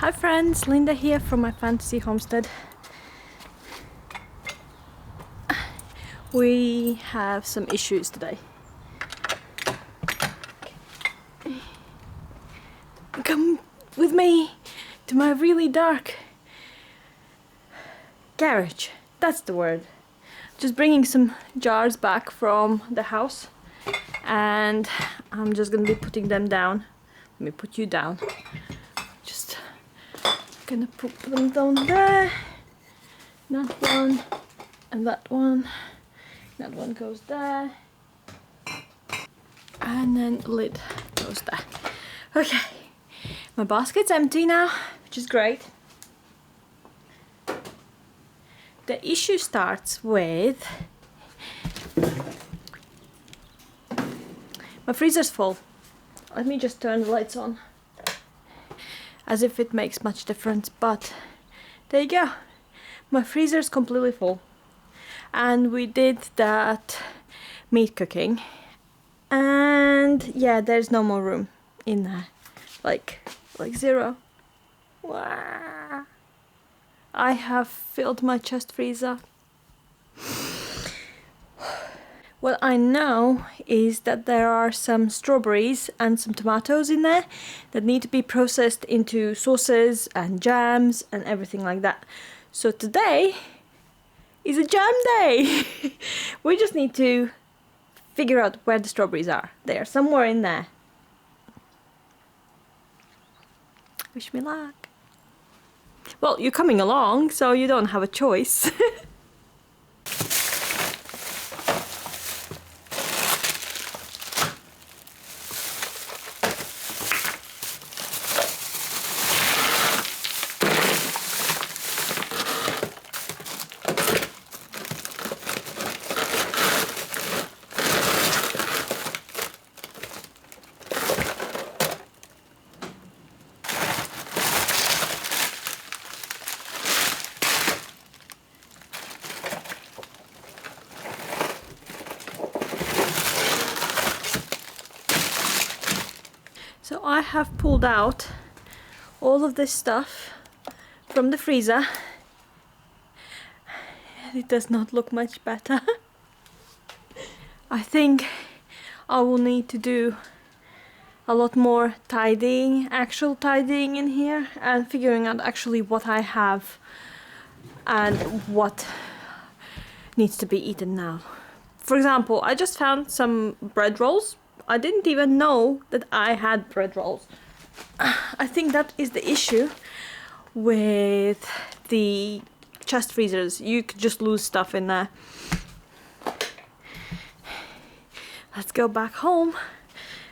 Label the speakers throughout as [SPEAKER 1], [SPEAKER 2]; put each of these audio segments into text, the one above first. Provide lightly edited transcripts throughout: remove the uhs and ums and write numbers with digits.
[SPEAKER 1] Hi friends, Linda here from my fantasy homestead. We have some issues today. Come with me to my really dark garage. That's the word. Just bringing some jars back from the house and I'm just gonna be putting them down. Let me put you down. Just gonna put them down there. That one and that one. That one goes there. And then the lid goes there. Okay. My basket's empty now, which is great. The issue starts with my freezer's full. Let me just turn the lights on. As if it makes much difference, but there you go. My freezer's completely full. And we did that meat cooking. And yeah, there's no more room in there. Like zero. Wow. I have filled my chest freezer. What I know is that there are some strawberries and some tomatoes in there that need to be processed into sauces and jams and everything like that. So today is a jam day. We just need to figure out where the strawberries are. They are somewhere in there. Wish me luck. Well, you're coming along, so you don't have a choice. So I have pulled out all of this stuff from the freezer. It does not look much better. I think I will need to do a lot more tidying, actual tidying in here, and figuring out actually what I have and what needs to be eaten now. For example, I just found some bread rolls. I didn't even know that I had bread rolls. I think that is the issue with the chest freezers. You could just lose stuff in there. Let's go back home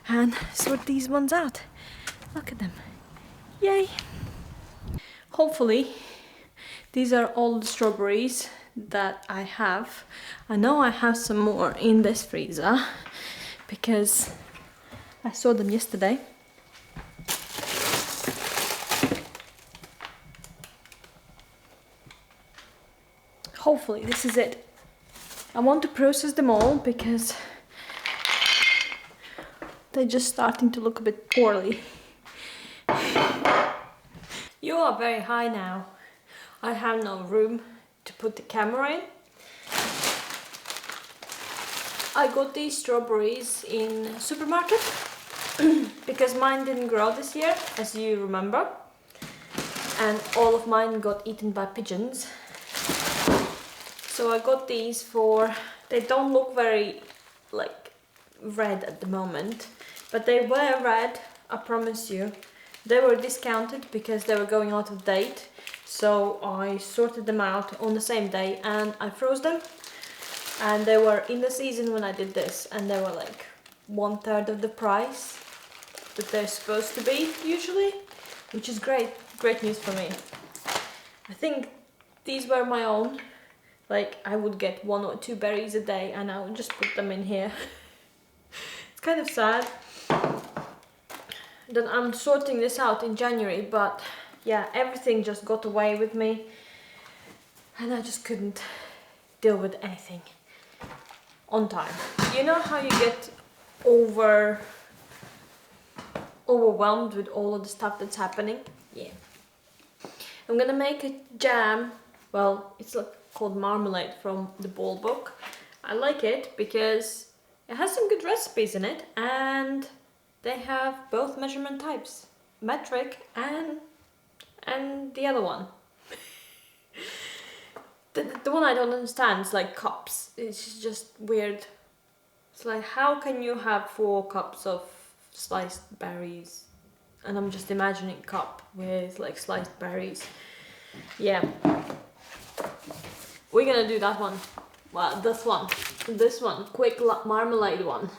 [SPEAKER 1] and sort these ones out. Look at them. Yay! Hopefully, these are all the strawberries that I have. I know I have some more in this freezer because I saw them yesterday. Hopefully this is it. I want to process them all because they're just starting to look a bit poorly. You are very high now. I have no room to put the camera in. I got these strawberries in supermarket because mine didn't grow this year, as you remember, and all of mine got eaten by pigeons. So I got these for, they don't look very like red at the moment, but they were red, I promise you. They were discounted because they were going out of date, so I sorted them out on the same day and I froze them. And they were in the season when I did this, and they were like 1/3 of the price that they're supposed to be usually, which is great news for me. I think these were my own. Like, I would get 1 or 2 berries a day and I would just put them in here. It's kind of sad that I'm sorting this out in January, but yeah, everything just got away with me and I just couldn't deal with anything on time. You know how you get overwhelmed with all of the stuff that's happening? Yeah, I'm gonna make a jam. Well, it's like called marmalade from the Ball book. I like it because it has some good recipes in it, and they have both measurement types, metric and the other one. The one I don't understand is like cups. It's just weird. It's like, how can you have 4 cups of sliced berries? And I'm just imagining cup with like sliced berries. Yeah. We're gonna do that one. Well, this one, quick marmalade one.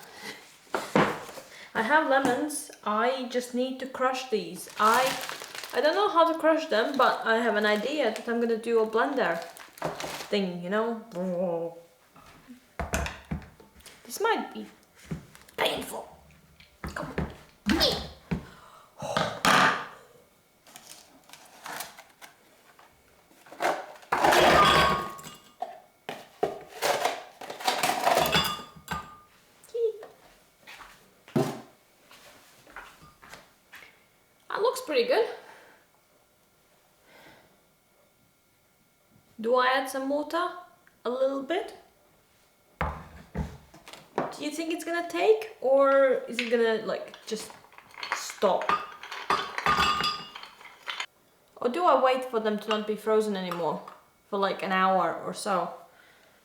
[SPEAKER 1] I have lemons. I just need to crush these. I don't know how to crush them, but I have an idea that I'm gonna do a blender thing, you know? This might be painful. Come on. That looks pretty good. Do I add some water? A little bit? Do you think it's gonna take, or is it gonna like just stop? Or do I wait for them to not be frozen anymore for like an hour or so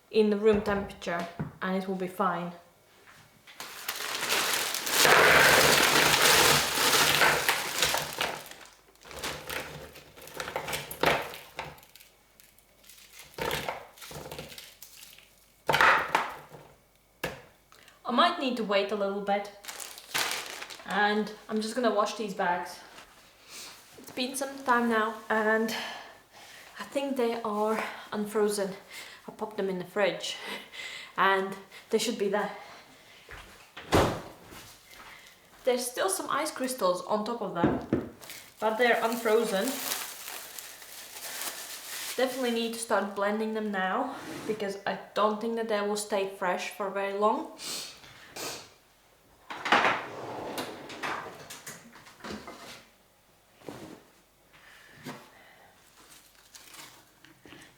[SPEAKER 1] in the room temperature and it will be fine? I might need to wait a little bit, and I'm just gonna wash these bags. It's been some time now and I think they are unfrozen. I popped them in the fridge and they should be there. There's still some ice crystals on top of them, but they're unfrozen. Definitely need to start blending them now because I don't think that they will stay fresh for very long.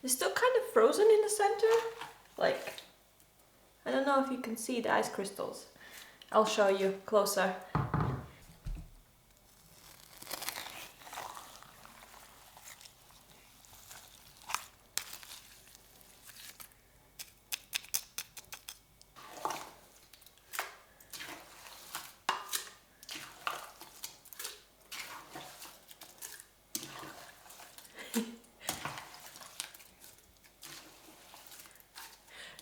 [SPEAKER 1] They're still kind of frozen in the center. Like, I don't know if you can see the ice crystals. I'll show you closer.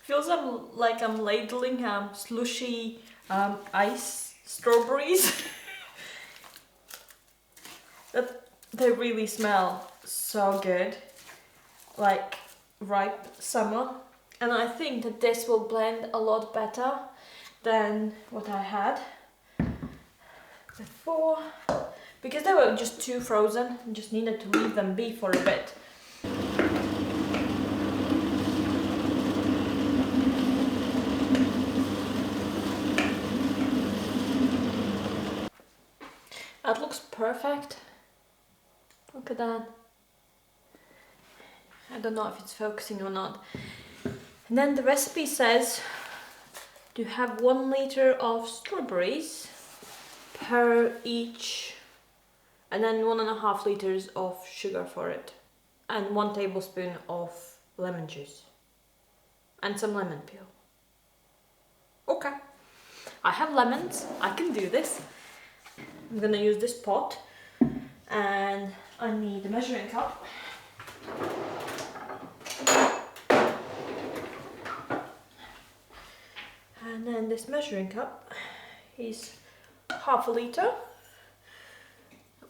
[SPEAKER 1] Feels like I'm ladling slushy ice strawberries. They really smell so good, like ripe summer. And I think that this will blend a lot better than what I had before, because they were just too frozen and just needed to leave them be for a bit. That looks perfect. Look at that. I don't know if it's focusing or not. And then the recipe says to have 1 liter of strawberries per each, and then 1.5 liters of sugar for it, and 1 tablespoon of lemon juice, and some lemon peel. Okay, I have lemons, I can do this. I'm gonna use this pot, and I need a measuring cup. And then this measuring cup is 1/2 liter.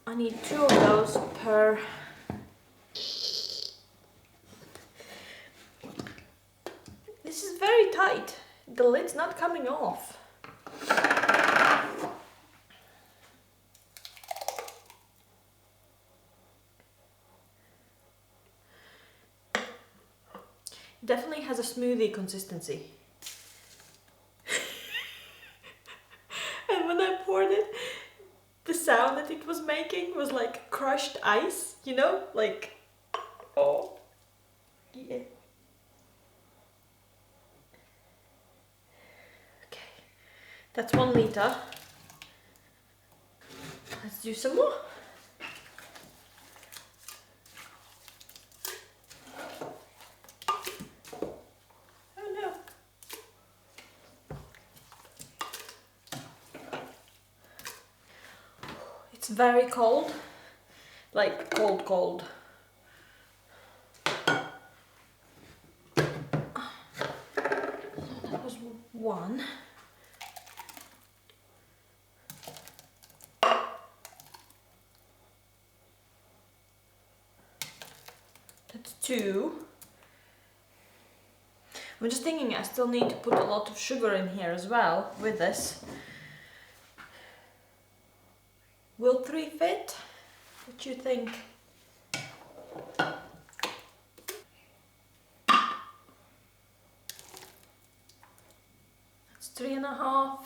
[SPEAKER 1] I need 2 of those per. This is very tight. The lid's not coming off. Definitely has a smoothie consistency. And when I poured it, the sound that it was making was like crushed ice, you know? Like Oh, yeah. Okay, that's 1 liter. Let's do some more. Oh no. It's very cold. Like cold, cold. That was 1. That's 2. I'm just thinking I still need to put a lot of sugar in here as well with this. Will 3 fit? What do you think? That's 3.5.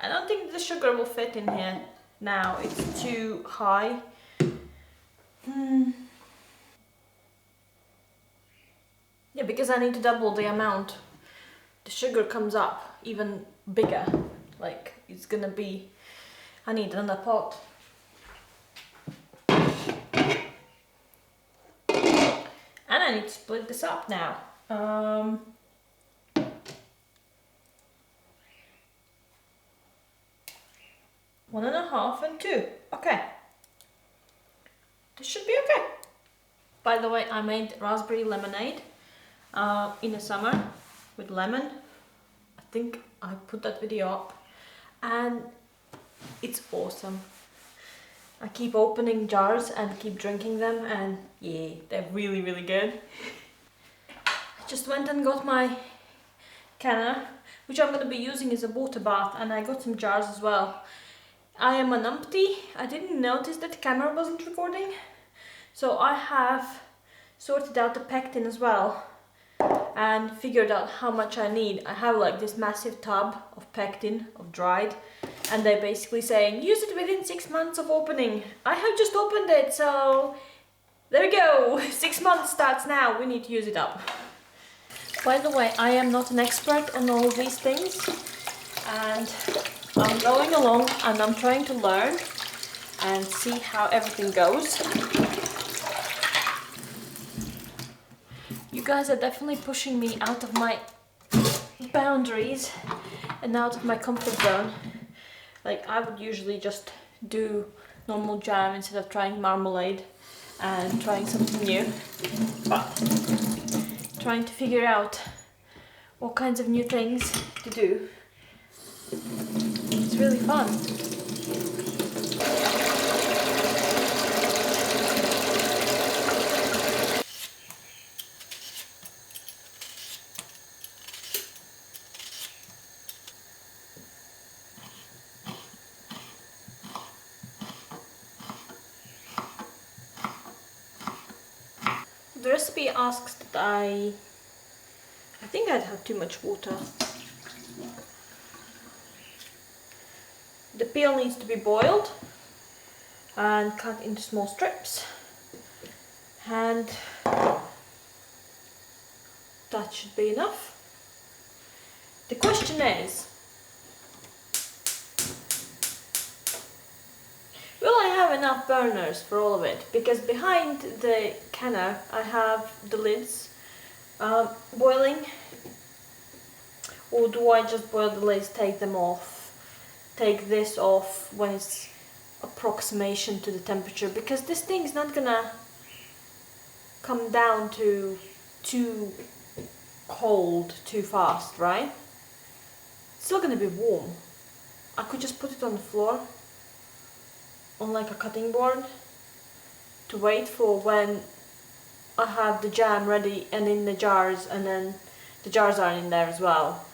[SPEAKER 1] I don't think the sugar will fit in here now. It's too high. Yeah, because I need to double the amount. The sugar comes up even bigger. Like it's gonna be, I need another pot. And I need to split this up now. 1.5 and 2. Okay. This should be okay. By the way, I made raspberry lemonade in the summer with lemon. I think I put that video up and it's awesome. I keep opening jars and keep drinking them, and yeah, they're really, really good. I just went and got my canner, which I'm going to be using as a water bath, and I got some jars as well. I am an numpty. I didn't notice that the camera wasn't recording, so I have sorted out the pectin as well and figured out how much I need. I have like this massive tub of pectin, of dried, and they're basically saying use it within 6 months of opening. I have just opened it, so there we go. 6 months starts now. We need to use it up. By the way, I am not an expert on all these things, and I'm going along and I'm trying to learn and see how everything goes. You guys are definitely pushing me out of my boundaries and out of my comfort zone. Like, I would usually just do normal jam instead of trying marmalade and trying something new. But trying to figure out what kinds of new things to do, it's really fun. The recipe asks that I think I'd have too much water. The peel needs to be boiled and cut into small strips, and that should be enough. The question is, will I have enough burners for all of it? Because behind the canner I have the lids boiling, or do I just boil the lids, take them off, take this off when it's approximation to the temperature? Because this thing is not gonna come down to too cold too fast, right? It's still gonna be warm. I could just put it on the floor on like a cutting board to wait for when I have the jam ready and in the jars, and then the jars are in there as well.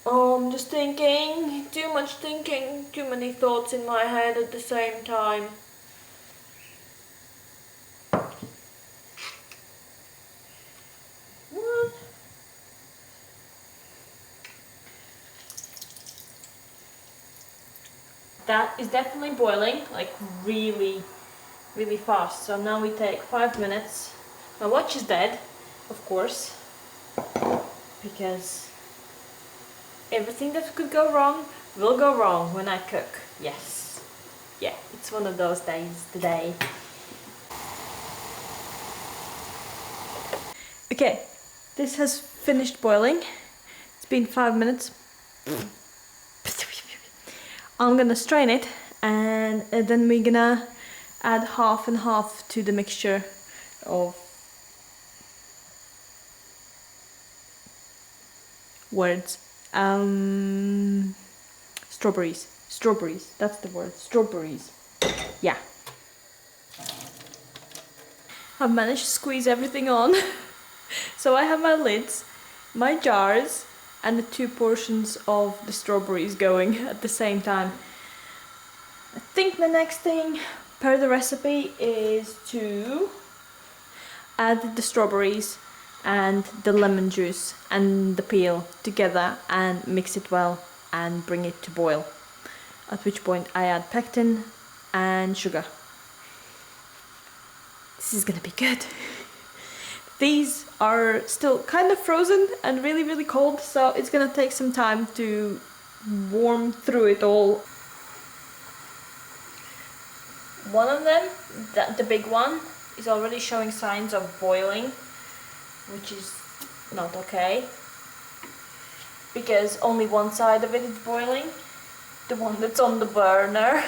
[SPEAKER 1] I'm just thinking, too much thinking, too many thoughts in my head at the same time. What? That is definitely boiling, like really really fast. So now we take 5 minutes. My watch is dead, of course, because everything that could go wrong will go wrong when I cook. Yes. Yeah, it's one of those days today. Okay, this has finished boiling. It's been 5 minutes. I'm gonna strain it, and then we're gonna add half and half to the mixture of words. Strawberries. Strawberries. That's the word. Strawberries. Yeah. I've managed to squeeze everything on. So I have my lids, my jars, and the 2 portions of the strawberries going at the same time. I think the next thing per the recipe is to add the strawberries and the lemon juice and the peel together and mix it well and bring it to boil. At which point I add pectin and sugar. This is gonna be good. These are still kind of frozen and really cold, so it's gonna take some time to warm through it all. One of them, the big one, is already showing signs of boiling, which is not okay, because only one side of it is boiling, the one that's on the burner.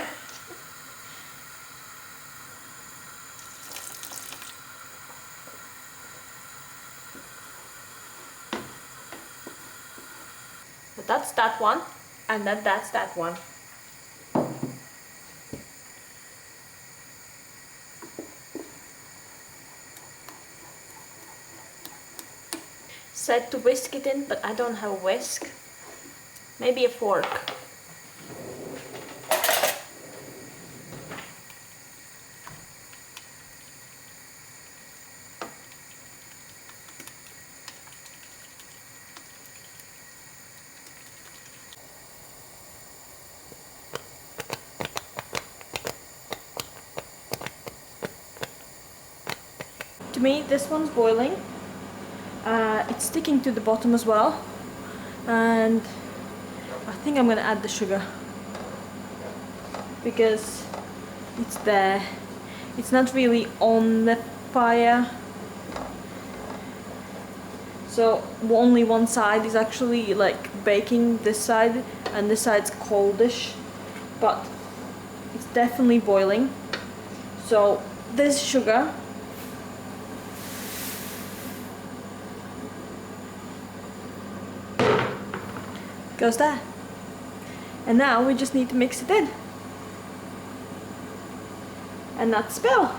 [SPEAKER 1] But that's that one, and that's that one. Said to whisk it in, but I don't have a whisk. Maybe a fork. To me, this one's boiling. It's sticking to the bottom as well, and I think I'm gonna add the sugar because it's there. It's not really on the fire, so only one side is actually like baking, this side, and this side's coldish, but it's definitely boiling. So this sugar goes there. And now we just need to mix it in and not spill.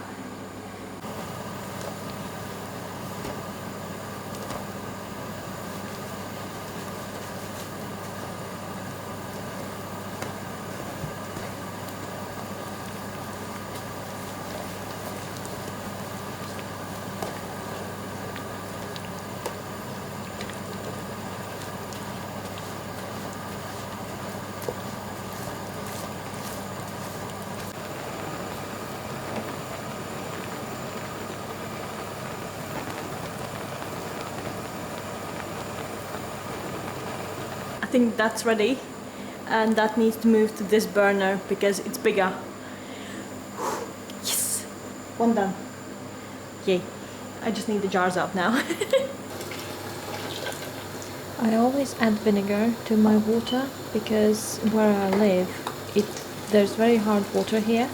[SPEAKER 1] I think that's ready, and that needs to move to this burner because it's bigger. Yes! One done. Yay. I just need the jars out now. I always add vinegar to my water because where I live there's very hard water here,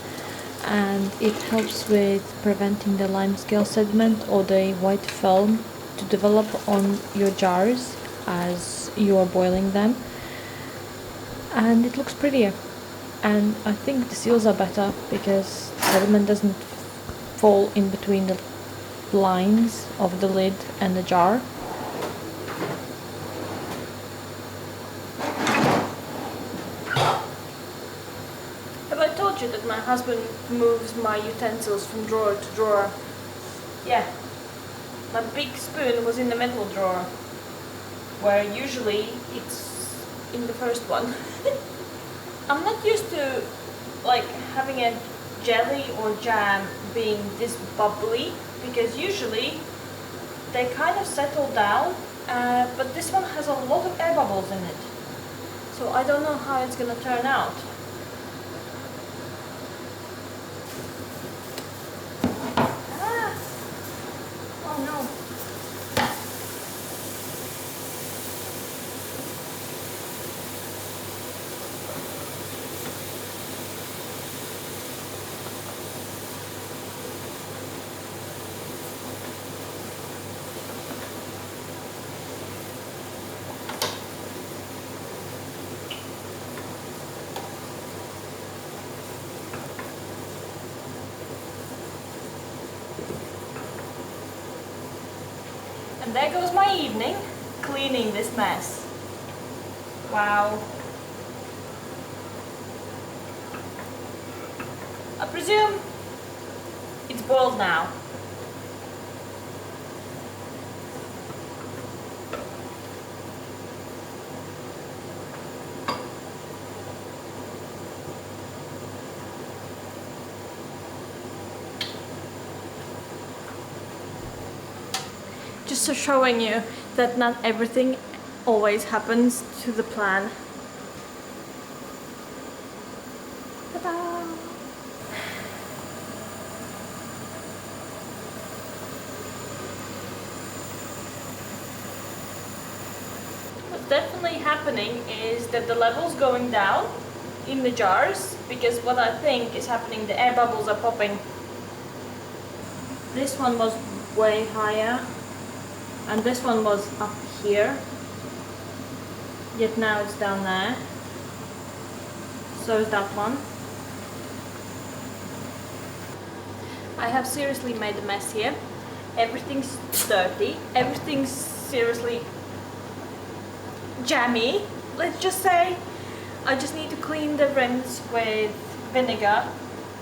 [SPEAKER 1] and it helps with preventing the limescale sediment or the white film to develop on your jars as you are boiling them, and it looks prettier, and I think the seals are better because sediment doesn't fall in between the lines of the lid and the jar. Have I told you that my husband moves my utensils from drawer to drawer? Yeah, my big spoon was in the middle drawer, where usually it's in the first one. I'm not used to like having a jelly or jam being this bubbly, because usually they kind of settle down, but this one has a lot of air bubbles in it. So I don't know how it's gonna turn out. Ah! Oh no. And there goes my evening, cleaning this mess. Wow. I presume it's boiled now. Just showing you that not everything always happens to the plan. Ta-da! What's definitely happening is that the level's going down in the jars, because what I think is happening, the air bubbles are popping. This one was way higher, and this one was up here, yet now it's down there. So is that one. I have seriously made a mess here. Everything's dirty, everything's seriously jammy, let's just say. I just need to clean the rims with vinegar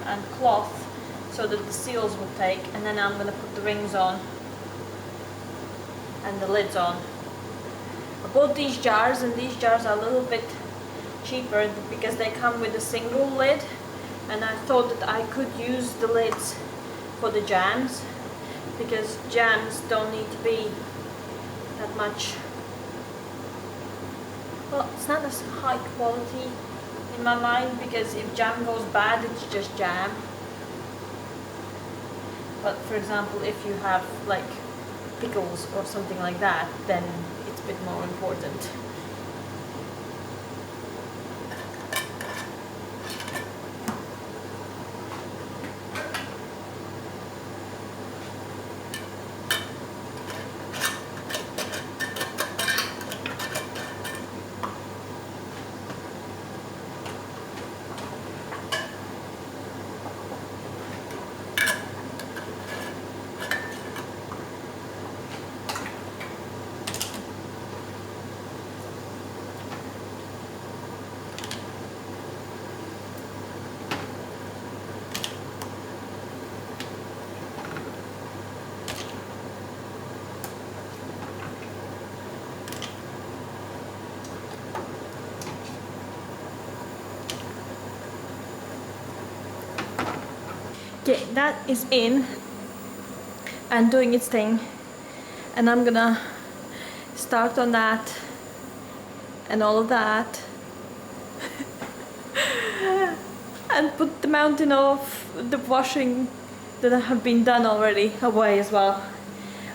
[SPEAKER 1] and cloth so that the seals will take, and then I'm gonna put the rings on and the lids on. I bought these jars, and these jars are a little bit cheaper because they come with a single lid, and I thought that I could use the lids for the jams, because jams don't need to be that much, well, it's not as high quality in my mind, because if jam goes bad, it's just jam. But for example, if you have like pickles or something like that, then it's a bit more important. Okay, that is in and doing its thing, and I'm gonna start on that and all of that and put the mountain of the washing that have been done already away as well.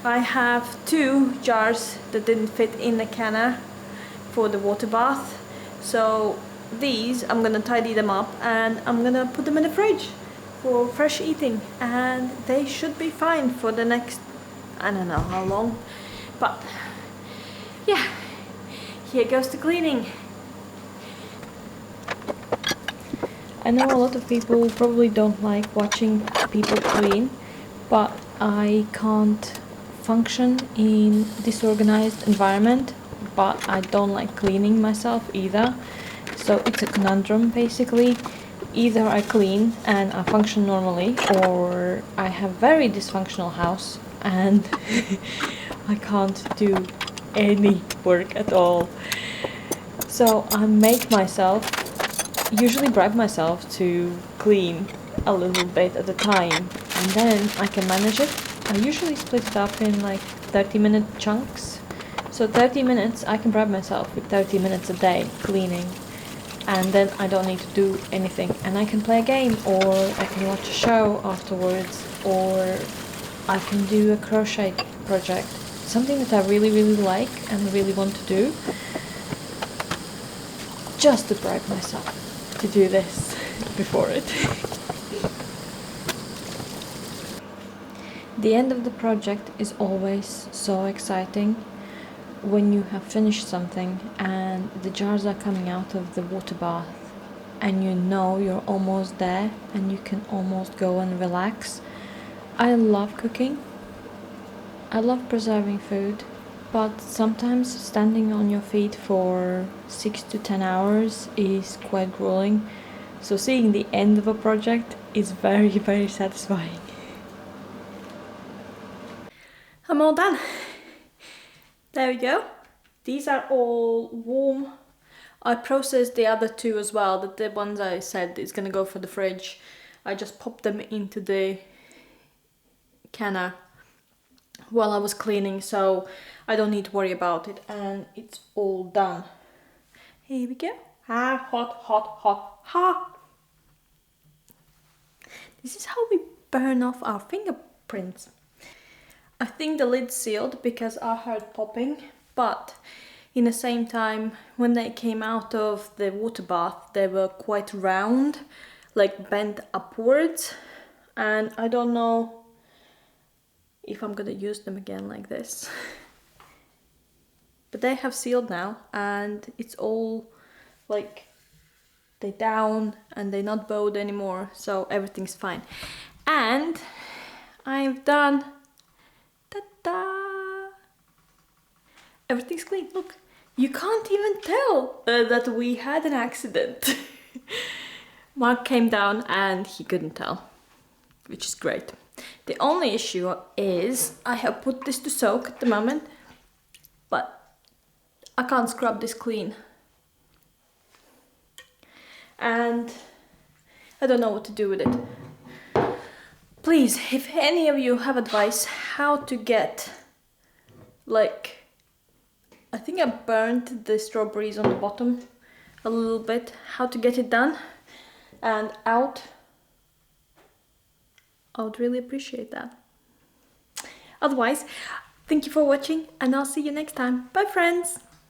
[SPEAKER 1] I have 2 jars that didn't fit in the canner for the water bath, so these I'm gonna tidy them up and I'm gonna put them in the fridge for fresh eating, and they should be fine for the next, I don't know how long, but yeah, here goes the cleaning. I know a lot of people probably don't like watching people clean, but I can't function in disorganized environment, but I don't like cleaning myself either, so it's a conundrum basically. Either I clean and I function normally, or I have very dysfunctional house and I can't do any work at all. So I make myself, usually bribe myself to clean a little bit at a time, and then I can manage it. I usually split it up in like 30-minute chunks. So 30 minutes, I can bribe myself with 30 minutes a day cleaning, and then I don't need to do anything, and I can play a game, or I can watch a show afterwards, or I can do a crochet project, something that I really like and really want to do, just to bribe myself to do this before it. The end of the project is always so exciting when you have finished something and the jars are coming out of the water bath and you know you're almost there and you can almost go and relax. I love cooking. I love preserving food, but sometimes standing on your feet for 6 to 10 hours is quite grueling. So seeing the end of a project is very satisfying. I'm all done. There we go. These are all warm. I processed the other two as well, the ones I said is gonna go for the fridge. I just popped them into the canner while I was cleaning, so I don't need to worry about it, and it's all done. Here we go. Ah, hot. This is how we burn off our fingerprints. I think the lid's sealed because I heard popping, but in the same time, when they came out of the water bath, they were quite round, like bent upwards, and I don't know if I'm gonna use them again like this. But they have sealed now, and it's all like they down and they're not bowed anymore, so everything's fine. And I've done, ta-da! Everything's clean, look. You can't even tell that we had an accident. Mark came down and he couldn't tell, which is great. The only issue is I have put this to soak at the moment, but I can't scrub this clean. And I don't know what to do with it. Please, if any of you have advice how to get, like, I think I burnt the strawberries on the bottom a little bit, how to get it done and out, I would really appreciate that. Otherwise, thank you for watching and I'll see you next time. Bye friends!